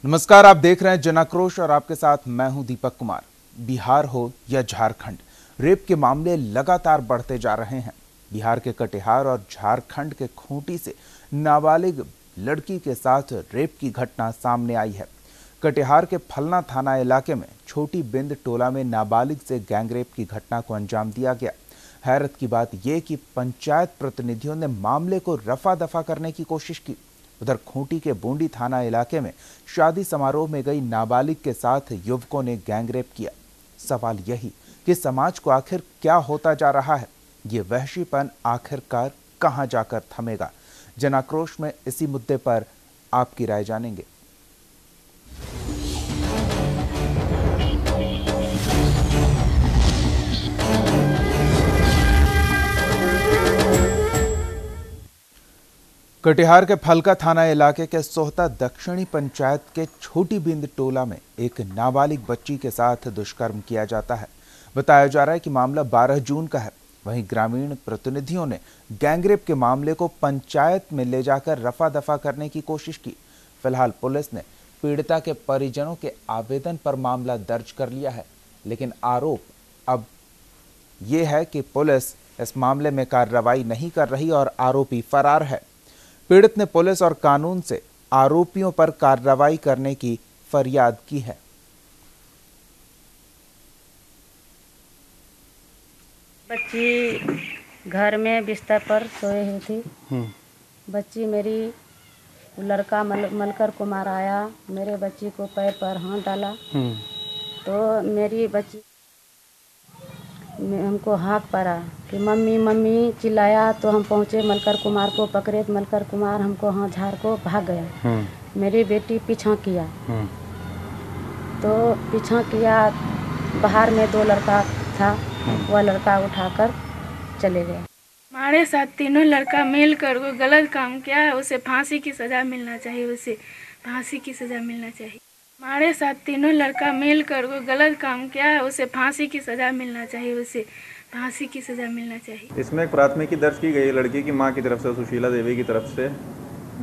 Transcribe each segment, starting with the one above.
नमस्कार, आप देख रहे हैं जनाक्रोश और आपके साथ मैं हूं दीपक कुमार। बिहार हो या झारखंड, रेप के मामले लगातार बढ़ते जा रहे हैं। बिहार के कटिहार और झारखंड के खूंटी से नाबालिग लड़की के साथ रेप की घटना सामने आई है। कटिहार के फलना थाना इलाके में छोटी बिंद टोला में नाबालिग से गैंगरेप की घटना को अंजाम दिया गया। हैरत की बात यह कि पंचायत प्रतिनिधियों ने मामले को रफा दफा करने की कोशिश की। उधर खूंटी के बूंदी थाना इलाके में शादी समारोह में गई नाबालिग के साथ युवकों ने गैंगरेप किया। सवाल यही कि समाज को आखिर क्या होता जा रहा है, ये वहशीपन आखिरकार कहां जाकर थमेगा। जनाक्रोश में इसी मुद्दे पर आपकी राय जानेंगे। कटिहार के फलका थाना इलाके के सोहता दक्षिणी पंचायत के छोटी बिंद टोला में एक नाबालिग बच्ची के साथ दुष्कर्म किया जाता है। बताया जा रहा है कि मामला 12 जून का है। वहीं ग्रामीण प्रतिनिधियों ने गैंगरेप के मामले को पंचायत में ले जाकर रफा दफा करने की कोशिश की। फिलहाल पुलिस ने पीड़िता के परिजनों के आवेदन पर मामला दर्ज कर लिया है, लेकिन आरोप अब ये है कि पुलिस इस मामले में कार्रवाई नहीं कर रही और आरोपी फरार है। पीड़ित ने पुलिस और कानून से आरोपियों पर कार्रवाई करने की फरियाद की है। बच्ची घर में बिस्तर पर सोए हुई थी। बच्ची मेरी लड़का मलकर कुमार आया, मेरे बच्ची को पैर पर हाथ डाला तो मेरी बच्ची हमको हाथ पड़ा कि मम्मी मम्मी चिल्लाया तो हम पहुँचे, मलकर कुमार को पकड़े। मलकर कुमार हमको हाथ झाड़ को भाग गया। मेरी बेटी पीछा किया तो पीछा किया, बाहर में 2 लड़का था, वह लड़का उठाकर चले गए। हमारे साथ तीनों लड़का मिलकर वो गलत काम किया है, उसे फांसी की सज़ा मिलना चाहिए, उसे फांसी की सज़ा मिलना चाहिए। हमारे साथ तीनों लड़का मिलकर वो गलत काम किया है, उसे फांसी की सज़ा मिलना चाहिए, उसे फांसी की सज़ा मिलना चाहिए। इसमें एक प्राथमिकी दर्ज की गई लड़की की मां की तरफ से, सुशीला देवी की तरफ से।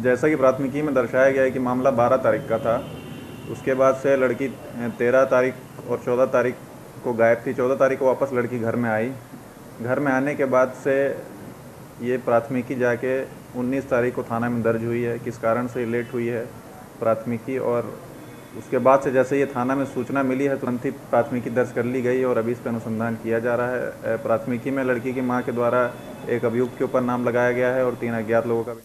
जैसा कि प्राथमिकी में दर्शाया गया है कि मामला 12 तारीख का था। उसके बाद से लड़की 13 तारीख और 14 तारीख को गायब थी। 14 तारीख को वापस लड़की घर में आई। घर में आने के बाद से ये प्राथमिकी जाके 19 तारीख को थाना में दर्ज हुई है। किस कारण से लेट हुई है प्राथमिकी, और उसके बाद से जैसे ये थाना में सूचना मिली है तुरंत ही प्राथमिकी दर्ज कर ली गई और अभी इस पर अनुसंधान किया जा रहा है। प्राथमिकी में लड़की की मां के द्वारा एक अभियुक्त के ऊपर नाम लगाया गया है और 3 अज्ञात लोगों का भी।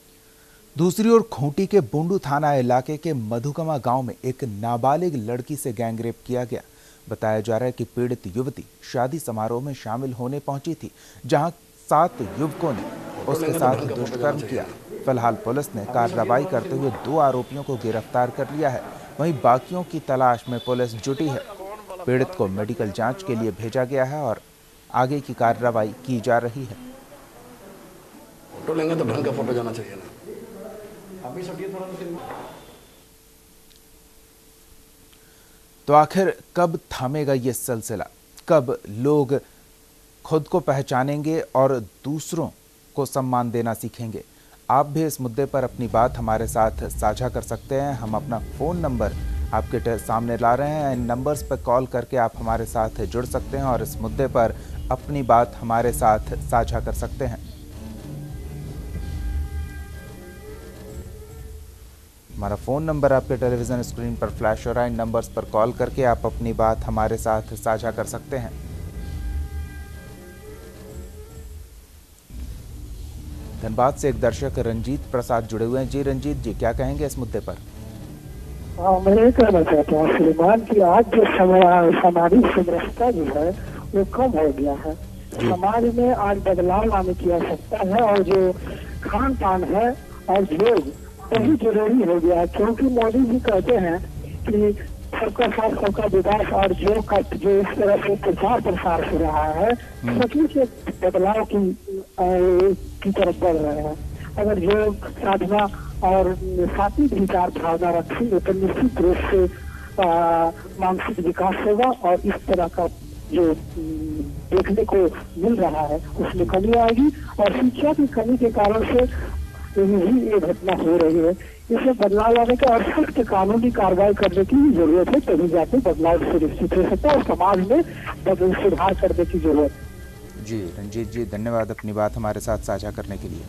दूसरी ओर खूंटी के बुंडू थाना इलाके के मधुकमा गांव में एक नाबालिग लड़की से गैंगरेप किया गया। बताया जा रहा है कि पीड़ित युवती शादी समारोह में शामिल होने पहुंची थी, जहां 7 युवकों ने उसके साथ दुष्कर्म किया। फिलहाल पुलिस ने कार्रवाई करते हुए 2 आरोपियों को गिरफ्तार कर लिया है। वहीं बाकियों की तलाश में पुलिस जुटी है। पीड़ित को मेडिकल जांच के लिए भेजा गया है और आगे की कार्रवाई की जा रही है। फोटो लेंगे तो ढंग का फोटो जाना चाहिए ना। अभी सटिए थोड़ा। तो आखिर कब थमेगा ये सिलसिला? कब लोग खुद को पहचानेंगे और दूसरों को सम्मान देना सीखेंगे? आप भी इस मुद्दे पर अपनी बात हमारे साथ साझा कर सकते हैं। हम अपना फ़ोन नंबर आपके सामने ला रहे हैं। इन नंबर्स पर कॉल करके आप हमारे साथ जुड़ सकते हैं और इस मुद्दे पर अपनी बात हमारे साथ साझा कर सकते हैं। हमारा फ़ोन नंबर आपके टेलीविज़न स्क्रीन पर फ्लैश हो रहा है। इन नंबर्स पर कॉल करके आप अपनी बात हमारे साथ साझा कर सकते हैं। धनबाद से एक दर्शक रंजीत प्रसाद जुड़े हुए हैं। जी रंजीत जी, क्या कहेंगे इस मुद्दे पर? मैं ये कहना चाहता हूँ श्रीमान की आज जो सामाजिक समरसता जो है वो कम हो गया है। समाज में आज बदलाव लाने की आवश्यकता है और जो खान पान है और योग वही जरूरी हो गया है, क्योंकि मोदी जी कहते हैं कि सबका साथ सबका विकास और योग का जो इस तरह से प्रचार प्रसार हो रहा है, सचमुच बदलाव की तरफ बढ़ रहे हैं। अगर योग साधना और सात्विक विचार भावना रखेंगे तो निश्चित रूप से मानसिक विकास होगा और इस तरह का जो देखने को मिल रहा है उसमें कमी आएगी। और शिक्षा की कमी के कारण से यही ये घटना हो रही है। इसमें बदलाव लाने का और सख्त कानूनी कार्रवाई करने की जरूरत है, तभी जाके बदलाव सुनिश्चित हो सकता है और समाज में सुधार करने की जरूरत है। जी रंजीत जी, धन्यवाद अपनी बात हमारे साथ साझा करने के लिए।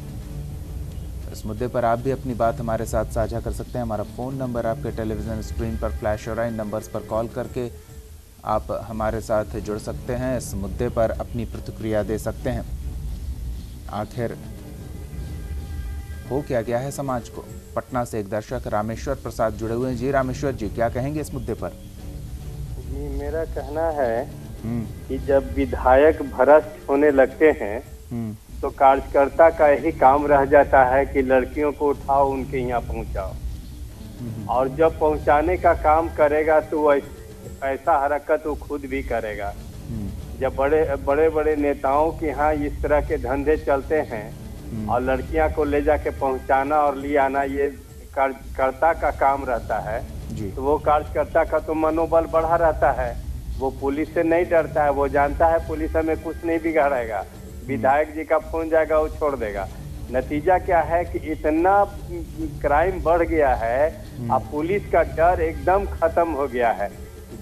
इस मुद्दे पर आप भी अपनी बात हमारे साथ साझा कर सकते हैं। हमारा फ़ोन नंबर आपके टेलीविज़न स्क्रीन पर फ्लैश हो रहा है। इन नंबर्स पर कॉल करके आप हमारे साथ जुड़ सकते हैं, इस मुद्दे पर अपनी प्रतिक्रिया दे सकते हैं। आखिर हो क्या गया है समाज को? पटना से एक दर्शक रामेश्वर प्रसाद जुड़े हुए हैं। जी रामेश्वर जी, क्या कहेंगे इस मुद्दे पर? जी, मेरा कहना है कि जब विधायक भ्रष्ट होने लगते हैं तो कार्यकर्ता का यही काम रह जाता है कि लड़कियों को उठाओ, उनके यहाँ पहुँचाओ, और जब पहुँचाने का काम करेगा तो ऐसा हरकत वो खुद भी करेगा। जब बड़े बड़े नेताओं के यहाँ इस तरह के धंधे चलते हैं और लड़कियां को ले जाके पहुंचाना और ले आना ये कार्यकर्ता का काम रहता है, तो वो कार्यकर्ता का तो मनोबल बढ़ा रहता है। वो पुलिस से नहीं डरता है, वो जानता है पुलिस हमें कुछ नहीं बिगाड़ेगा, विधायक जी का फोन जाएगा वो छोड़ देगा। नतीजा क्या है कि इतना क्राइम बढ़ गया है, अब पुलिस का डर एकदम खत्म हो गया है।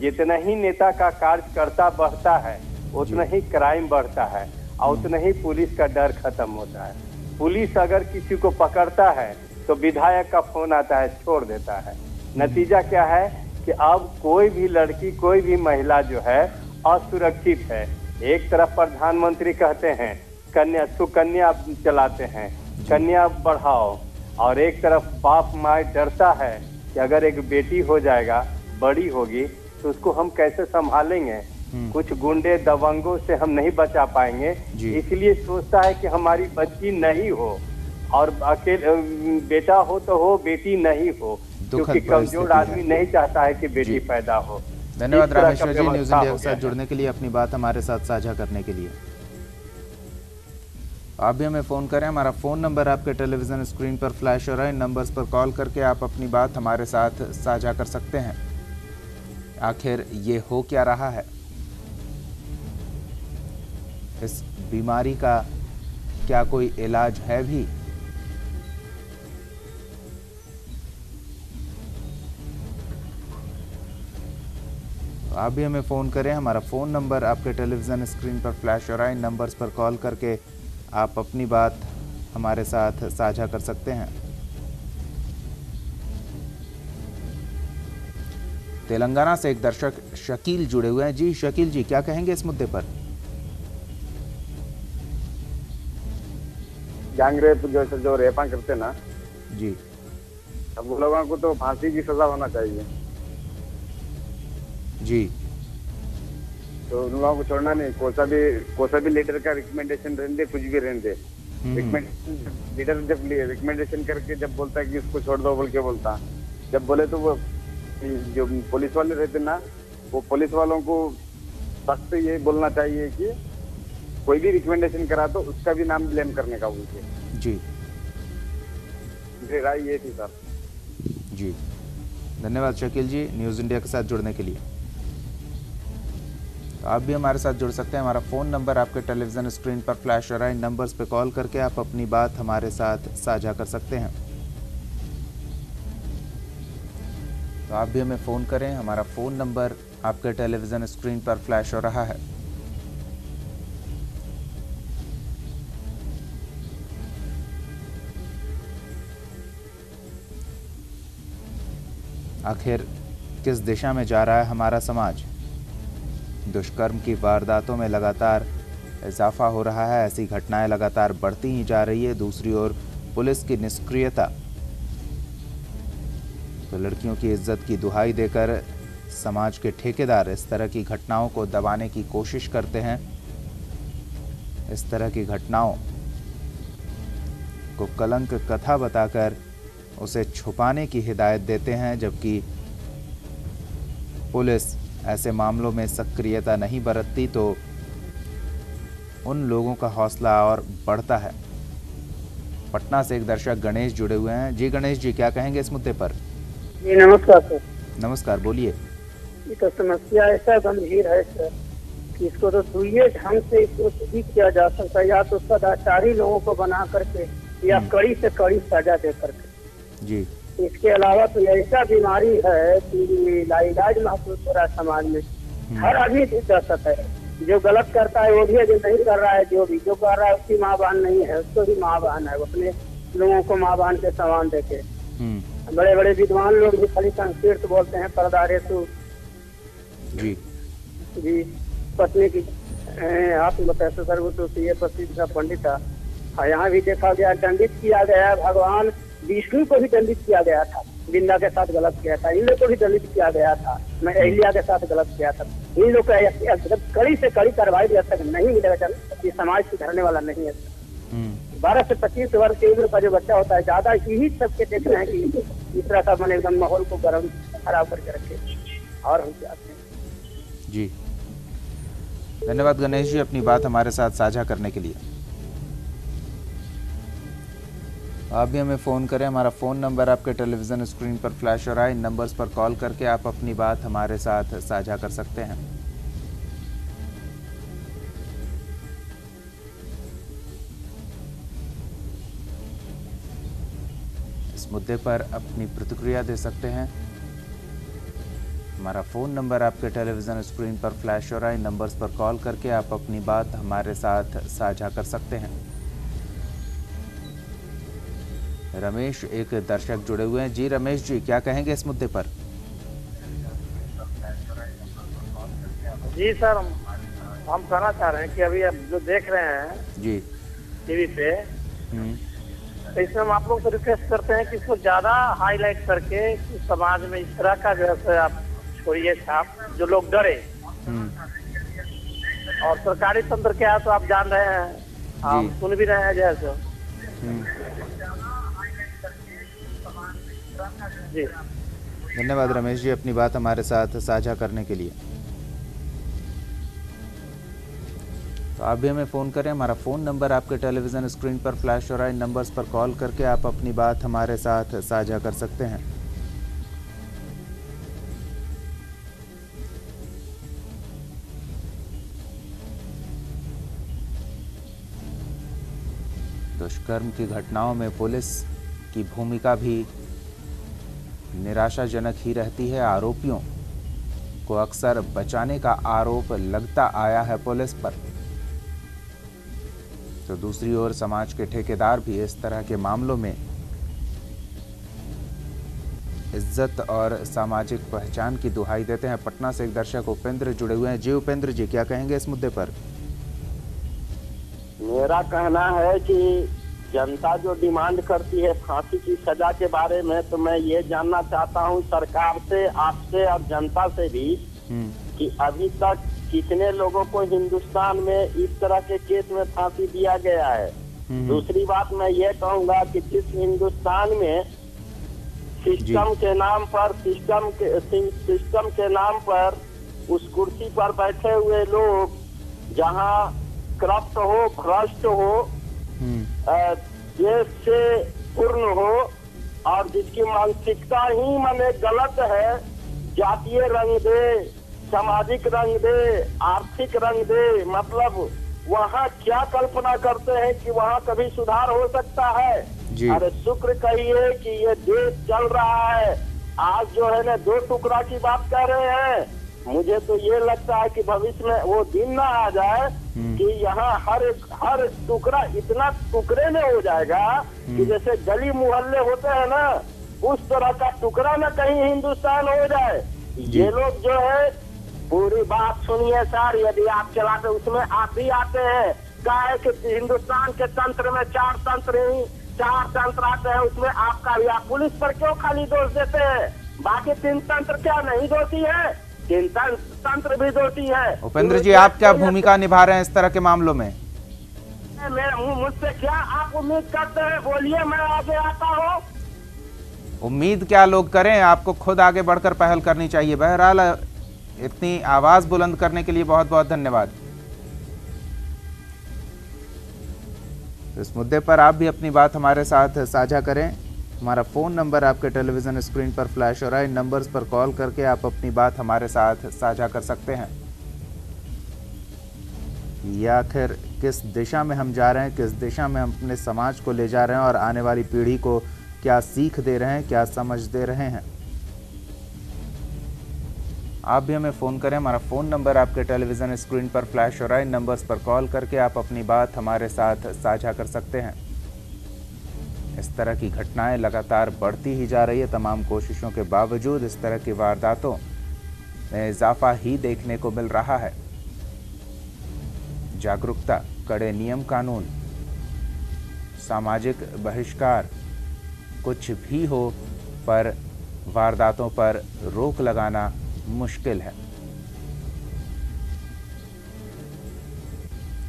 जितना ही नेता का कार्यकर्ता बढ़ता है उतना ही क्राइम बढ़ता है और उतना ही पुलिस का डर खत्म होता है। पुलिस अगर किसी को पकड़ता है तो विधायक का फोन आता है, छोड़ देता है। नतीजा क्या है कि अब कोई भी लड़की, कोई भी महिला जो है असुरक्षित है। एक तरफ प्रधानमंत्री कहते हैं कन्या सुकन्या चलाते हैं, कन्या बढ़ाओ, और एक तरफ बाप माँ डरता है कि अगर एक बेटी हो जाएगा, बड़ी होगी तो उसको हम कैसे संभालेंगे, कुछ गुंडे दबंगों से हम नहीं बचा पाएंगे, इसलिए सोचता है कि हमारी बच्ची नहीं हो, और अकेले बेटा हो तो हो, बेटी नहीं हो, क्योंकि कमजोर आदमी नहीं चाहता है कि बेटी पैदा हो। धन्यवाद रामेश्वर जी, न्यूज़ इंडिया के साथ जुड़ने के लिए, अपनी बात हमारे साथ साझा करने के लिए। आप भी हमें फ़ोन करें। हमारा फ़ोन नंबर आपके टेलीविज़न स्क्रीन पर फ्लैश हो रहा है। इन नंबर्स पर कॉल करके आप अपनी बात हमारे साथ साझा कर सकते हैं। आखिर ये हो क्या रहा है? इस बीमारी का क्या कोई इलाज है भी? आप भी हमें फ़ोन करें। हमारा फ़ोन नंबर आपके टेलीविज़न स्क्रीन पर फ्लैश हो रहा है। इन नंबर्स पर कॉल करके आप अपनी बात हमारे साथ साझा कर सकते हैं। तेलंगाना से एक दर्शक शकील जुड़े हुए हैं। जी शकील जी, क्या कहेंगे इस मुद्दे पर? गैंगरेप जो रेपा करते ना जी, अब वो लोगों को तो फांसी की सजा होना चाहिए जी। तो उन लोगों को छोड़ना नहीं। कोसा भी लीडर का रिकमेंडेशन रहने दे, कुछ भी रहने दे। लीडर जब रिकमेंडेशन करके जब बोलता है कि इसको छोड़ दो बोल के बोलता, जब बोले तो वो जो पुलिस वाले रहते ना, वो पुलिस वालों को सख्त ये बोलना चाहिए कि कोई भी रिकमेंडेशन करा तो उसका भी नाम ब्लेम करने का उनके। जी, मेरी राय ये थी सर। जी धन्यवाद शकील जी, न्यूज़ इंडिया के साथ जुड़ने के लिए। तो आप भी हमारे साथ जुड़ सकते हैं। हमारा फ़ोन नंबर आपके टेलीविज़न स्क्रीन पर फ्लैश हो रहा है। इन नंबर्स पर कॉल करके आप अपनी बात हमारे साथ साझा कर सकते हैं। तो आप भी हमें फ़ोन करें। हमारा फ़ोन नंबर आपके टेलीविज़न स्क्रीन पर फ्लैश हो रहा है। आखिर किस दिशा में जा रहा है हमारा समाज? दुष्कर्म की वारदातों में लगातार इजाफा हो रहा है। ऐसी घटनाएं लगातार बढ़ती ही जा रही है। दूसरी ओर पुलिस की निष्क्रियता, तो लड़कियों की इज्जत की दुहाई देकर समाज के ठेकेदार इस तरह की घटनाओं को दबाने की कोशिश करते हैं। इस तरह की घटनाओं को कलंक कथा बताकर उसे छुपाने की हिदायत देते हैं, जबकि पुलिस ऐसे मामलों में सक्रियता नहीं बरतती तो उन लोगों का हौसला और बढ़ता है। पटना से एक दर्शक गणेश जुड़े हुए हैं। जी गणेश जी, क्या कहेंगे इस मुद्दे पर? जी नमस्कार सर। नमस्कार, बोलिए। ये तो समस्या ऐसा गंभीर है सर कि इसको तो दुइये ढंग से इसको ठीक किया जा सकता है, या तो सदाचारी लोगों को बना करके या कड़ी से कड़ी सजा दे करके। जी इसके अलावा तो ऐसा बीमारी है कि लाइलाज महसूस हो रहा है समाज में। हर आदमी की दहशत है, जो गलत करता है वो भी है, जो नहीं कर रहा है जो कर रहा है उसकी माँ बहन नहीं है, उसको भी माँ बहन है। वो अपने लोगों को माँ बहन के समान देखे। बड़े बड़े विद्वान लोग भी खाली संस्कृत बोलते हैं, परदारेसु जी पत्नी की आत्महत्या सर्वतु ये प्रसिद्ध पंडित था। यहाँ भी देखा गया, दंडित किया गया। भगवान विष्णु को भी दंडित किया गया था, बिंदा के साथ गलत किया था। इन लोग को भी दंडित किया गया था, मैं अहिल्या के साथ गलत किया था। इन लोग का कड़ी से कड़ी कार्रवाई जब तक नहीं मिलेगा, ये समाज सुधरने वाला नहीं है। 12 से 25 वर्ष के उम्र का जो बच्चा होता है, ज्यादा यही सबके देखना है कि इस तरह का मन एकदम माहौल को गर्म खराब करके रखे। और हम चाहते हैं जी। धन्यवाद गणेश जी अपनी बात हमारे साथ साझा करने के लिए। आप भी हमें फ़ोन करें, हमारा फ़ोन नंबर आपके टेलीविज़न स्क्रीन पर फ्लैश हो रहा है। इन नंबर्स पर कॉल करके आप अपनी बात हमारे साथ साझा कर सकते हैं। इस मुद्दे पर अपनी प्रतिक्रिया दे सकते हैं। हमारा फ़ोन नंबर आपके टेलीविज़न स्क्रीन पर फ्लैश हो रहा है। इन नंबर्स पर कॉल करके आप अपनी बात हमारे साथ साझा कर सकते हैं। रमेश एक दर्शक जुड़े हुए हैं। जी रमेश जी, क्या कहेंगे इस मुद्दे पर? जी सर, हम कहना चाह रहे हैं कि अभी अब जो देख रहे हैं जी टीवी पे, तो इसमें हम आप लोग से रिक्वेस्ट करते हैं कि इसको ज्यादा हाईलाइट करके समाज में इस तरह का जो है आप छोड़िए छाप, जो लोग डरे। और सरकारी तंत्र क्या है तो आप जान रहे हैं, हम सुन भी रहे हैं जैसे। जी धन्यवाद रमेश जी अपनी बात हमारे साथ साझा करने के लिए। तो आप भी हमें फ़ोन करें, हमारा फ़ोन नंबर आपके टेलीविज़न स्क्रीन पर फ्लैश हो रहा है। इन नंबर्स पर कॉल करके आप अपनी बात हमारे साथ साझा कर सकते हैं। दुष्कर्म की घटनाओं में पुलिस की भूमिका भी निराशाजनक ही रहती है। आरोपियों को अक्सर बचाने का आरोप लगता आया है पुलिस पर, तो दूसरी ओर समाज के ठेकेदार भी इस तरह के मामलों में इज्जत और सामाजिक पहचान की दुहाई देते हैं। पटना से एक दर्शक उपेंद्र जुड़े हुए हैं। जी उपेंद्र जी, क्या कहेंगे इस मुद्दे पर? मेरा कहना है कि जनता जो डिमांड करती है फांसी की सजा के बारे में, तो मैं ये जानना चाहता हूँ सरकार से, आपसे और जनता से भी कि अभी तक कितने लोगों को हिंदुस्तान में इस तरह के केस में फांसी दिया गया है। दूसरी बात मैं ये कहूँगा कि जिस हिंदुस्तान में सिस्टम के नाम पर उस कुर्सी पर बैठे हुए लोग जहाँ करप्ट हो, भ्रष्ट हो, देश से पूर्ण हो, और जिसकी मानसिकता ही माने गलत है, जातीय रंग दे, सामाजिक रंग दे, आर्थिक रंग दे, मतलब वहाँ क्या कल्पना करते हैं कि वहाँ कभी सुधार हो सकता है? अरे शुक्र कहिए कि ये देश चल रहा है। आज जो है ना 2 टुकड़ा की बात कर रहे हैं, मुझे तो ये लगता है कि भविष्य में वो दिन ना आ जाए कि यहाँ हर टुकड़ा इतना टुकड़े में हो जाएगा कि जैसे गली मोहल्ले होते हैं ना, उस तरह का टुकड़ा न कहीं हिंदुस्तान हो जाए। ये लोग जो है, पूरी बात सुनिए सर, यदि आप चलाते उसमें आप भी आते हैं। क्या है कि हिंदुस्तान के तंत्र में 4 तंत्र आते हैं, उसमें आपका भी, आप पुलिस पर क्यों खाली दोष देते हैं? बाकी 3 तंत्र क्या नहीं दोषी है? 3 तंत्र भी दोषी है। उपेंद्र जी, आप क्या भूमिका निभा रहे हैं इस तरह के मामलों में? मुझसे क्या आप उम्मीद करते हैं? बोलिए, मैं आगे आता हूँ। उम्मीद क्या लोग करें, आपको खुद आगे बढ़कर पहल करनी चाहिए। बहरहाल इतनी आवाज बुलंद करने के लिए बहुत बहुत धन्यवाद। इस मुद्दे पर आप भी अपनी बात हमारे साथ साझा करें। हमारा फ़ोन नंबर आपके टेलीविज़न स्क्रीन पर फ्लैश हो रहा है। इन नंबर्स पर कॉल करके आप अपनी बात हमारे साथ साझा कर सकते हैं। या आखिर किस दिशा में हम जा रहे हैं, किस दिशा में हम अपने समाज को ले जा रहे हैं और आने वाली पीढ़ी को क्या सीख दे रहे हैं, क्या समझ दे रहे हैं। आप भी हमें फ़ोन करें। हमारा फ़ोन नंबर आपके टेलीविज़न स्क्रीन पर फ्लैश हो रहा है। इन नंबर्स पर कॉल करके आप अपनी बात हमारे साथ साझा कर सकते हैं। इस तरह की घटनाएं लगातार बढ़ती ही जा रही है। तमाम कोशिशों के बावजूद इस तरह की वारदातों में इजाफा ही देखने को मिल रहा है। जागरूकता, कड़े नियम कानून, सामाजिक बहिष्कार, कुछ भी हो, पर वारदातों पर रोक लगाना मुश्किल है।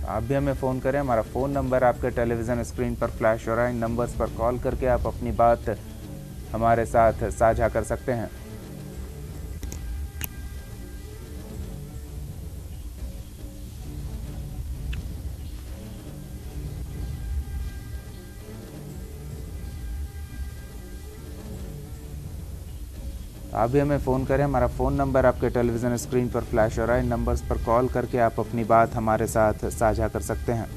आप भी हमें फ़ोन करें। हमारा फ़ोन नंबर आपके टेलीविज़न स्क्रीन पर फ्लैश हो रहा है। इन नंबर्स पर कॉल करके आप अपनी बात हमारे साथ साझा कर सकते हैं। आप भी हमें फ़ोन करें। हमारा फ़ोन नंबर आपके टेलीविज़न स्क्रीन पर फ्लैश हो रहा है। इन नंबर्स पर कॉल करके आप अपनी बात हमारे साथ साझा कर सकते हैं।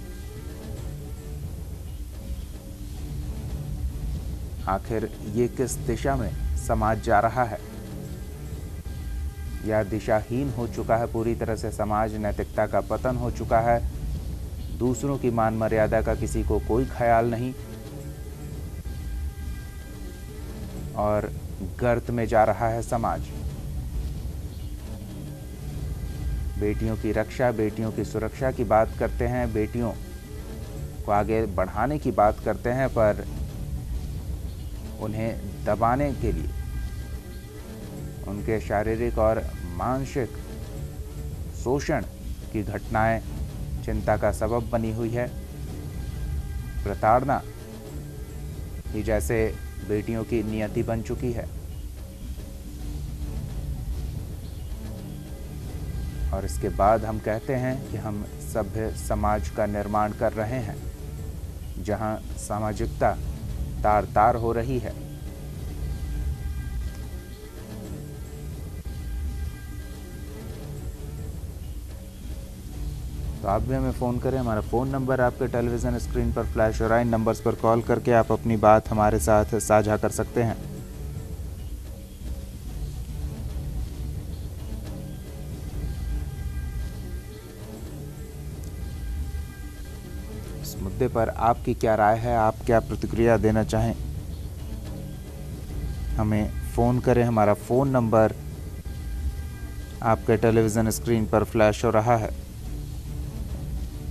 आखिर ये किस दिशा में समाज जा रहा है? या दिशाहीन हो चुका है पूरी तरह से समाज, नैतिकता का पतन हो चुका है, दूसरों की मान मर्यादा का किसी को कोई ख्याल नहीं और गर्त में जा रहा है समाज। बेटियों की रक्षा, बेटियों की सुरक्षा की बात करते हैं, बेटियों को आगे बढ़ाने की बात करते हैं, पर उन्हें दबाने के लिए उनके शारीरिक और मानसिक शोषण की घटनाएं चिंता का सबब बनी हुई है। प्रताड़ना ही जैसे बेटियों की नियति बन चुकी है और इसके बाद हम कहते हैं कि हम सभ्य समाज का निर्माण कर रहे हैं, जहां सामाजिकता तार तार हो रही है। तो आप भी हमें फ़ोन करें। हमारा फ़ोन नंबर आपके टेलीविज़न स्क्रीन पर फ्लैश हो रहा है। इन नंबर्स पर कॉल करके आप अपनी बात हमारे साथ साझा कर सकते हैं। इस मुद्दे पर आपकी क्या राय है, आप क्या प्रतिक्रिया देना चाहें, हमें फ़ोन करें। हमारा फ़ोन नंबर आपके टेलीविज़न स्क्रीन पर फ्लैश हो रहा है।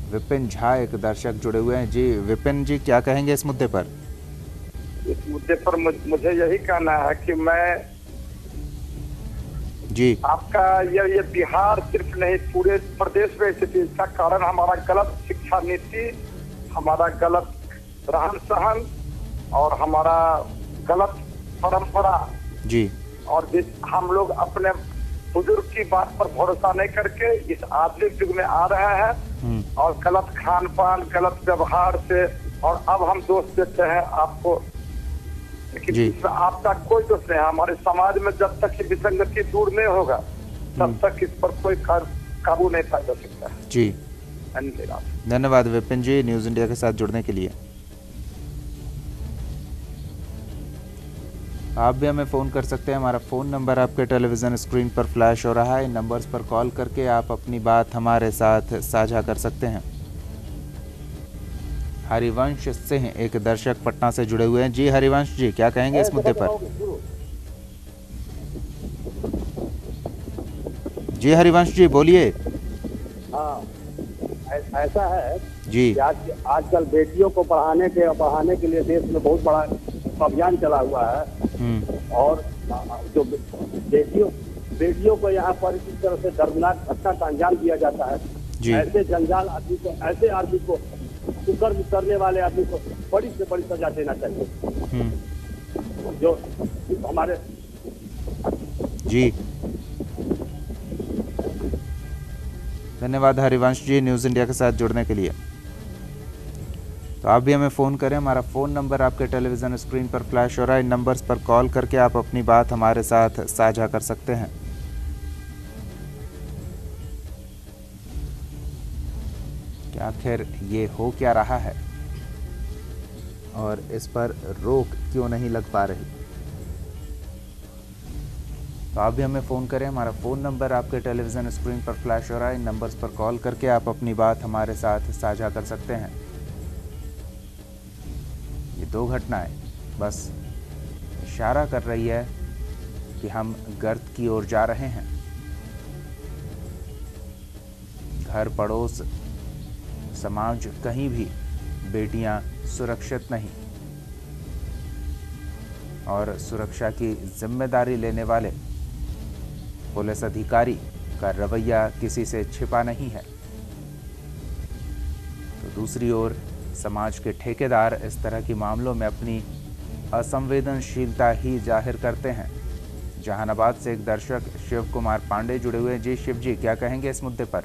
विपिन झा एक दर्शक जुड़े हुए हैं। जी विपिन जी, क्या कहेंगे इस मुद्दे पर? इस मुद्दे पर मुझे यही कहना है कि मैं जी आपका ये बिहार सिर्फ नहीं पूरे प्रदेश में स्थिति, इसका कारण हमारा गलत शिक्षा नीति, हमारा गलत रहन सहन और हमारा गलत परंपरा जी। और हम लोग अपने बुजुर्ग की बात पर भरोसा नहीं करके इस आधुनिक युग में आ रहे हैं और गलत खान पान, गलत व्यवहार से, और अब हम दोष देते हैं आपको, लेकिन इसमें आपका कोई दोष नहीं है। हमारे समाज में जब तक ये विसंगति दूर नहीं होगा तब तक इस पर कोई काबू नहीं पाया जा सकता है। जी धन्यवाद विपिन जी न्यूज़ इंडिया के साथ जुड़ने के लिए। आप भी हमें फ़ोन कर सकते हैं। हमारा फ़ोन नंबर आपके टेलीविज़न स्क्रीन पर फ्लैश हो रहा है। इन नंबर्स पर कॉल करके आप अपनी बात हमारे साथ साझा कर सकते हैं। हरिवंश सिंह एक दर्शक पटना से जुड़े हुए हैं। जी हरिवंश जी, क्या कहेंगे इस मुद्दे पर? जी हरिवंश जी बोलिए। हाँ, ऐसा है जी कि आजकल बेटियों को पढ़ाने के लिए देश में बहुत बड़ा अभियान चला हुआ है और जो बेटियों को यहाँ पर इस तरह से दर्दनाक घटना का अंजाम दिया जाता है। ऐसे जंजाल आदमी को, ऐसे आदमी को, कुकर्म करने वाले आदमी को बड़ी से बड़ी सजा देना चाहिए। जो हमारे जी धन्यवाद हरिवंश जी न्यूज़ इंडिया के साथ जुड़ने के लिए। तो आप भी हमें फ़ोन करें। हमारा फ़ोन नंबर आपके टेलीविज़न स्क्रीन पर फ्लैश हो रहा है। इन नंबर्स पर कॉल करके आप अपनी बात हमारे साथ साझा कर सकते हैं। कि आखिर ये हो क्या रहा है? और इस पर रोक क्यों नहीं लग पा रही। तो आप भी हमें फ़ोन करें। हमारा फ़ोन नंबर आपके टेलीविज़न स्क्रीन पर फ्लैश हो रहा है। इन नंबर्स पर कॉल करके आप अपनी बात हमारे साथ साझा कर सकते हैं। ये दो घटनाएं बस इशारा कर रही है कि हम गर्त की ओर जा रहे हैं। घर, पड़ोस, समाज, कहीं भी बेटियां सुरक्षित नहीं और सुरक्षा की जिम्मेदारी लेने वाले पुलिस अधिकारी का रवैया किसी से छिपा नहीं है। तो दूसरी ओर समाज के ठेकेदार इस तरह के मामलों में अपनी असंवेदनशीलता ही जाहिर करते हैं। जहानाबाद से एक दर्शक शिव कुमार पांडे जुड़े हुए हैं। जी शिव जी, क्या कहेंगे इस मुद्दे पर?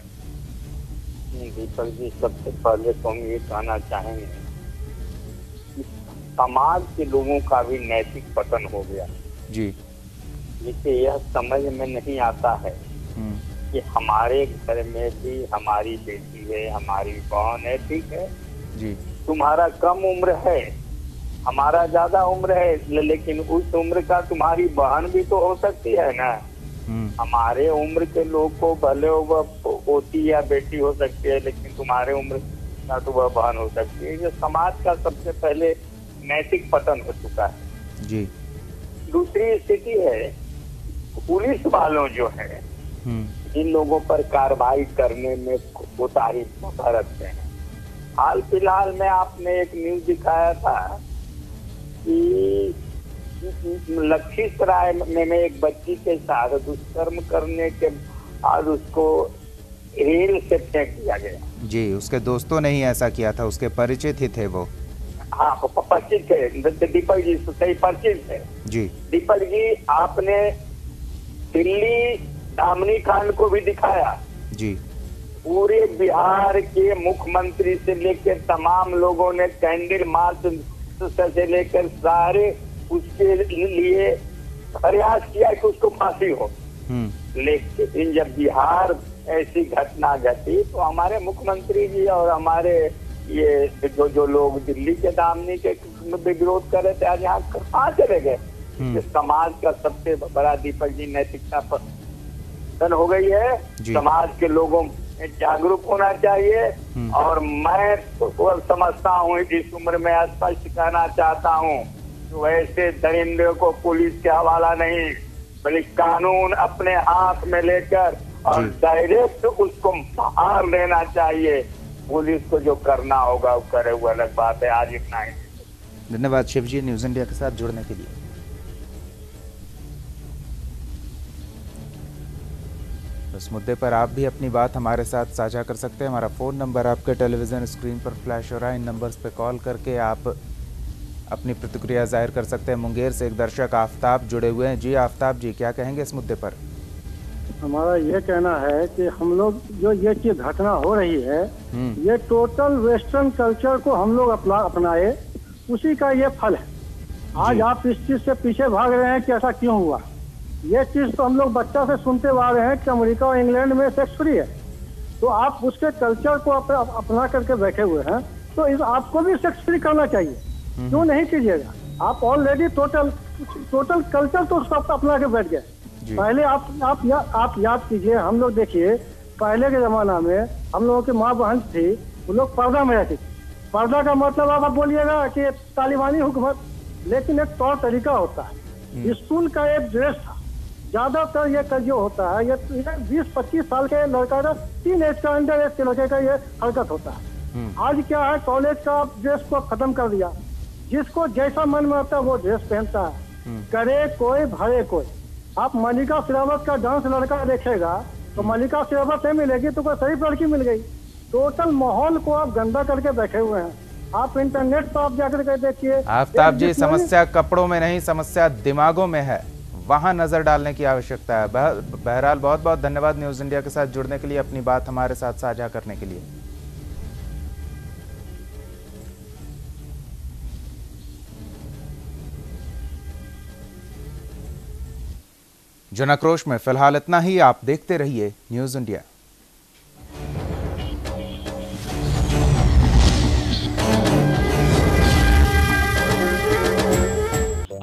दीपक जी, सबसे पहले तो हम ये कहना चाहेंगे कि समाज के लोगों का भी नैतिक पतन हो गया जी। जिसे यह समझ में नहीं आता है कि हमारे घर में भी हमारी बेटी है, हमारी बहन है, ठीक है जी, तुम्हारा कम उम्र है, हमारा ज्यादा उम्र है, लेकिन उस उम्र का तुम्हारी बहन भी तो हो सकती है ना। हमारे उम्र के लोग को भले वह पोती या बेटी हो सकती है, लेकिन तुम्हारे उम्र का तो वह बहन हो सकती है। ये समाज का सबसे पहले नैतिक पतन हो चुका है जी। दूसरी स्थिति है पुलिस वालों जो है इन लोगों पर कार्रवाई करने में कोताही बरतते हैं। हाल फिलहाल में आपने एक न्यूज दिखाया था कि लखीसराय में एक बच्ची के साथ दुष्कर्म करने के बाद उसको रेल से फेंक दिया गया जी। उसके दोस्तों ने ही ऐसा किया था, उसके परिचित ही थे वो। हाँ, परिचित थे। दीपक जी सही परिचित थे जी। दीपक जी, आपने दिल्ली दामिनी कांड को भी दिखाया जी। पूरे बिहार के मुख्यमंत्री से लेकर तमाम लोगों ने कैंडल मार्च से लेकर सारे उसके लिए प्रयास किया कि उसको फांसी हो। लेकिन जब बिहार ऐसी घटना घटी तो हमारे मुख्यमंत्री जी और हमारे ये जो लोग दिल्ली के दामनी के विरोध कर रहे थे, आज यहाँ कहाँ चले गए। समाज का सबसे बड़ा दीपक जी नैतिकता पतन हो गई है। समाज के लोगों में जागरूक होना चाहिए। और मैं तो समझता हूँ इस उम्र में स्पष्ट कहना चाहता हूँ तो ऐसे दरिंदे को पुलिस के हवाला नहीं बल्कि कानून अपने हाथ में लेकर और डायरेक्ट उसको मार देना चाहिए। पुलिस को जो करना होगा वो करे, वो अलग बात है। आज इतना ही। धन्यवाद शिव जी न्यूज़ इंडिया के साथ जुड़ने के लिए। इस मुद्दे पर आप भी अपनी बात हमारे साथ साझा कर सकते हैं। हमारा फ़ोन नंबर आपके टेलीविज़न स्क्रीन पर फ्लैश हो रहा है। इन नंबर्स पर कॉल करके आप अपनी प्रतिक्रिया जाहिर कर सकते हैं। मुंगेर से एक दर्शक आफ्ताब जुड़े हुए हैं। जी आफ्ताब जी, क्या कहेंगे इस मुद्दे पर? हमारा ये कहना है कि हम लोग जो ये चीज घटना हो रही है ये टोटल वेस्टर्न कल्चर को हम लोग अपनाए, उसी का ये फल है। आज आप इस चीज से पीछे भाग रहे हैं कि ऐसा क्यों हुआ। ये चीज तो हम लोग बच्चा से सुनते आ रहे हैं कि अमेरिका और इंग्लैंड में सेक्स फ्री है, तो आप उसके कल्चर को अपना करके बैठे हुए हैं, तो आपको भी सेक्स फ्री करना चाहिए। क्यों नहीं कीजिएगा? आप ऑलरेडी टोटल कल्चर तो उसको अपना के बैठ गए। पहले आप याद कीजिए, हम लोग देखिए पहले के जमाना में हम लोगों की माँ बहन थी, वो लोग पर्दा में रहती थी। पर्दा का मतलब आप बोलिएगा कि तालिबानी हुकूमत, लेकिन एक तौर तरीका होता है। स्कूल का एक ड्रेस था। ज्यादातर ये जो होता है ये 20-25 साल के लड़का का, टीन एज का, अंडर एज के लड़के का ये हरकत होता है। आज क्या है, कॉलेज का ड्रेस को खत्म कर दिया। जिसको जैसा मन में आता है वो ड्रेस पहनता है। करे कोई भरे कोई। आप मल्लिका शेरावत का डांस लड़का देखेगा तो मल्लिका शेरावत नहीं मिलेगी तो कोई शरीफ लड़की मिल गई। टोटल माहौल को आप गंदा करके बैठे हुए हैं। आप इंटरनेट पर आप जाकर के देखिए। आफ्ताब जी, समस्या कपड़ों में नहीं, समस्या दिमागों में है, वहां नजर डालने की आवश्यकता है। बहरहाल बहुत बहुत धन्यवाद न्यूज़ इंडिया के साथ जुड़ने के लिए, अपनी बात हमारे साथ साझा करने के लिए। जनाक्रोश में फिलहाल इतना ही। आप देखते रहिए न्यूज़ इंडिया।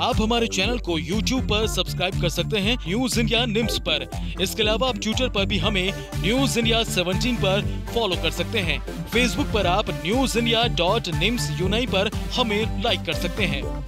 आप हमारे चैनल को YouTube पर सब्सक्राइब कर सकते हैं न्यूज इंडिया निम्स पर। इसके अलावा आप ट्विटर पर भी हमें न्यूज इंडिया 17 पर फॉलो कर सकते हैं। फेसबुक पर आप newsindia.nimsUnai पर हमें लाइक कर सकते हैं।